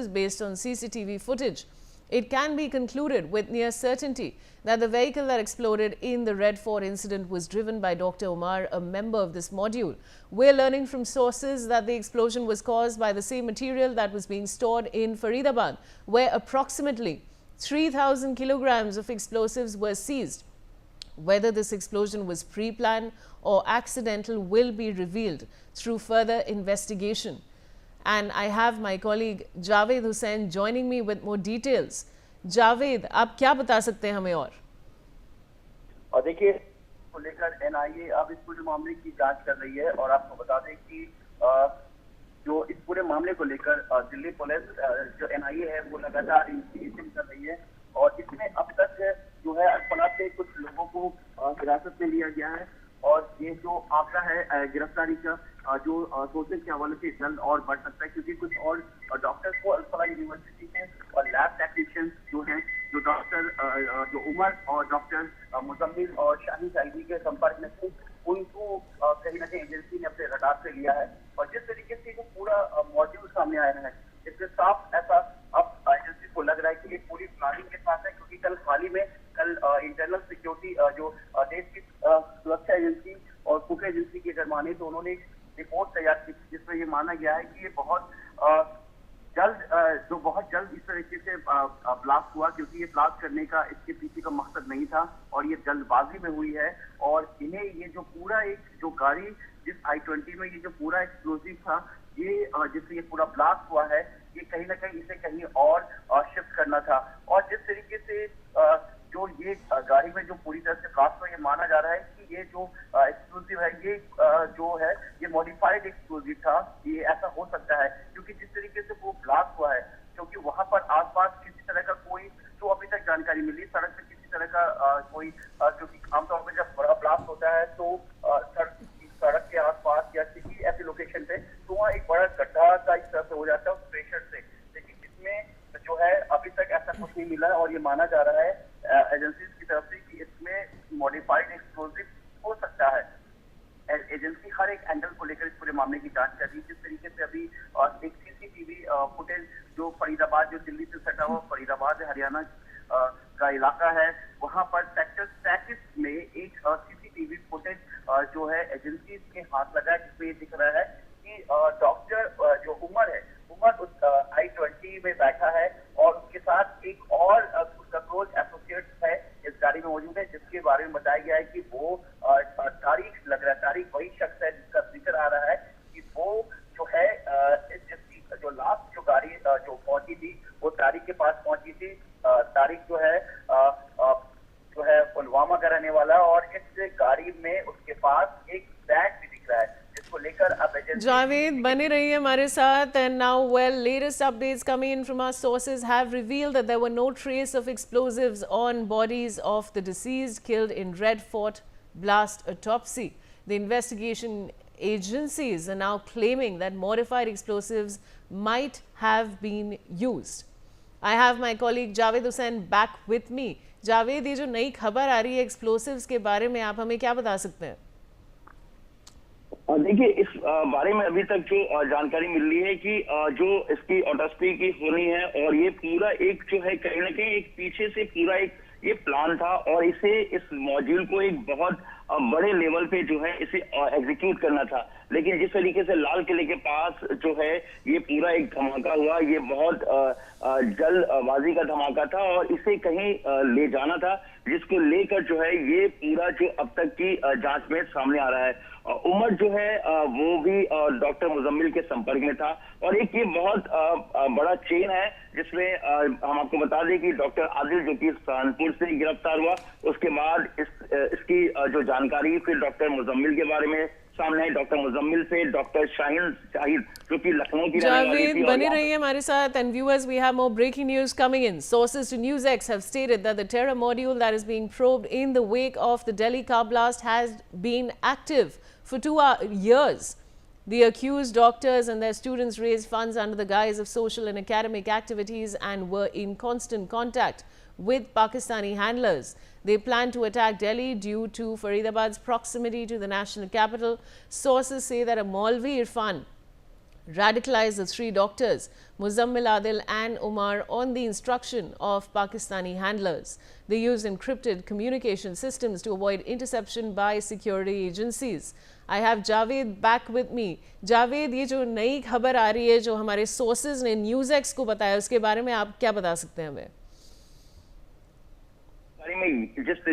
sources based on CCTV footage, it can be concluded with near certainty that the vehicle that exploded in the Red Fort incident was driven by Dr. Umar, a member of this module. We're learning from sources that the explosion was caused by the same material that was being stored in Faridabad, where approximately 3,000 kilograms of explosives were seized. Whether this explosion was pre-planned or accidental will be revealed through further investigation. And I have my colleague Javed Hussain joining me with more details. Javed, आप क्या बता सकते हैं हमें और देखिए को लेकर एनआईए अब इस पूरे मामले की जांच कर रही है और आपको बता दें कि जो इस पूरे मामले को लेकर दिल्ली पुलिस जो एनआईए है वो लगातार इन्वेस्टिगेशन कर रही है और इसमें अब तक जो है अल्पना से कुछ लोगों को हिरासत में लिया गया है और ये जो आंकड़ा है गिरफ्तारी का जो सोचने के हवाले से जल्द और बढ़ सकता है क्योंकि कुछ और डॉक्टर्स को अल्फला यूनिवर्सिटी के और लैब टेक्नीशियंस जो हैं जो डॉक्टर जो उमर और डॉक्टर मुजम्मिल और शाहीन साइदी के संपर्क में थे उनको कहीं ना कहीं एजेंसी ने अपने रडार से लिया है और जिस तरीके से जो पूरा मॉड्यूल सामने आया है इससे साफ ऐसा अब एजेंसी को लग रहा है कि ये पूरी प्लानिंग के साथ है क्योंकि कल हाल ही में कल इंटरनल सिक्योरिटी जो देश की सुरक्षा एजेंसी और खुफिया एजेंसी की अगर माने तो उन्होंने रिपोर्ट तैयार की जिसमें ये माना गया है कि ये बहुत जल्द इस तरीके से ब्लास्ट हुआ क्योंकि ये ब्लास्ट करने का इसके पीछे का मकसद नहीं था और ये जल्दबाजी में हुई है और इन्हें ये जो पूरा एक जो गाड़ी जिस I-20 में ये जो पूरा एक्सप्लोसिव था ये जिससे ये पूरा ब्लास्ट हुआ है ये कहीं ना कहीं इसे कहीं और शिफ्ट करना था और जिस तरीके से जो ये गाड़ी में जो पूरी तरह से ब्लास्ट हुआ ये माना जा रहा है कि ये जो एक्सप्लोसिव है ये जो है ये मॉडिफाइड एक्सप्लोसिव था ये ऐसा हो सकता है क्योंकि जिस तरीके से वो ब्लास्ट हुआ है क्योंकि वहां पर आसपास किसी तरह का कोई जो अभी तक जानकारी मिली सड़क पे किसी तरह का कोई क्योंकि आमतौर पर जब बड़ा ब्लास्ट होता है तो सड़क के आसपास या किसी ऐसी लोकेशन पे तो वहाँ एक बड़ा गड्ढा का इस तरह से हो जाता है उस प्रेशर से लेकिन इसमें जो है अभी तक ऐसा कुछ नहीं मिला और ये माना जा रहा है एजेंसीज की तरफ से कि इसमें मॉडिफाइड एक्सप्लोसिव हो सकता है एजेंसी हर एक एंगल को लेकर इस पूरे मामले की जांच कर रही है जिस तरीके से अभी एक सीसीटीवी फुटेज जो फरीदाबाद जो दिल्ली से सटा हुआ फरीदाबाद हरियाणा का इलाका है वहां पर सेक्टर 33 में एक सीसीटीवी फुटेज जो है एजेंसी के हाथ लगा है जिसमें ये दिख रहा है कि डॉक्टर जो उमर उस I-20 में बैठा है और उसके साथ एक और उसका क्लोज एसोसिएट है इस गाड़ी में मौजूद है जिसके बारे में बताया गया है कि वो तारीख लग रहा है तारीख वही शख्स है जिसका जिक्र आ रहा है कि वो जो है जिसकी जो लास्ट जो गाड़ी जो पहुंची थी वो तारीख के पास पहुंची थी तारीख जो है पुलवामा का रहने वाला और इस गाड़ी में उसके पास एक बैग भी दिख रहा है जिसको लेकर अब Javed बने रही है हमारे साथ and now latest updates coming in from our sources have revealed that there were no trace of explosives on bodies of the deceased killed in Red Fort blast autopsy. The investigation agencies are now claiming that modified explosives might have been used. I have my colleague Javed Hussain back with me. Javed, ये जो नई खबर आ रही है explosives के बारे में आप हमें क्या बता सकते हैं? देखिए इस बारे में अभी तक जो जानकारी मिल रही है कि जो इसकी ऑटोप्सी की होनी है और ये पूरा एक जो है कहीं ना कहीं एक पीछे से पूरा एक ये प्लान था और इसे इस मॉड्यूल को एक बहुत बड़े लेवल पे जो है इसे एग्जीक्यूट करना था लेकिन जिस तरीके से लाल किले के पास जो है ये पूरा एक धमाका हुआ ये बहुत जल्दबाजी का धमाका था और इसे कहीं ले जाना था जिसको लेकर जो है ये पूरा जो अब तक की जांच में सामने आ रहा है उमर जो है वो भी डॉक्टर मुजम्मिल के संपर्क में था और एक ये बहुत बड़ा चेन है जिसमें हम आपको बता दें कि डॉक्टर आदिल जो कि सहारनपुर से गिरफ्तार हुआ उसके बाद इसकी जो जानकारी फिर डॉक्टर मुजम्मिल के बारे में सामने आई डॉक्टर मुजम्मिल से डॉक्टर शाहिद जो कि लखनऊ की जावेद बने रही है हमारे साथ and viewers we have more breaking news coming in. Sources to NewsX have stated that the terror module that is being probed in the wake of the Delhi car blast has been active for 2 years. The accused doctors and their students raised funds under the guise of social and academic activities and were in constant contact with Pakistani handlers. They plan to attack Delhi due to Faridabad's proximity to the national capital. Sources say that a Maulvi Irfan, radicalized the three doctors, Muzammil, Adil and Omar, on the instruction of Pakistani handlers. They used encrypted communication systems to avoid interception by security agencies. I have Javed back with me. Javed, ये जो नई खबर आ रही है जो हमारे sources ने news x को बताया, उसके बारे में आप क्या बता सकते हैं हमें? जिस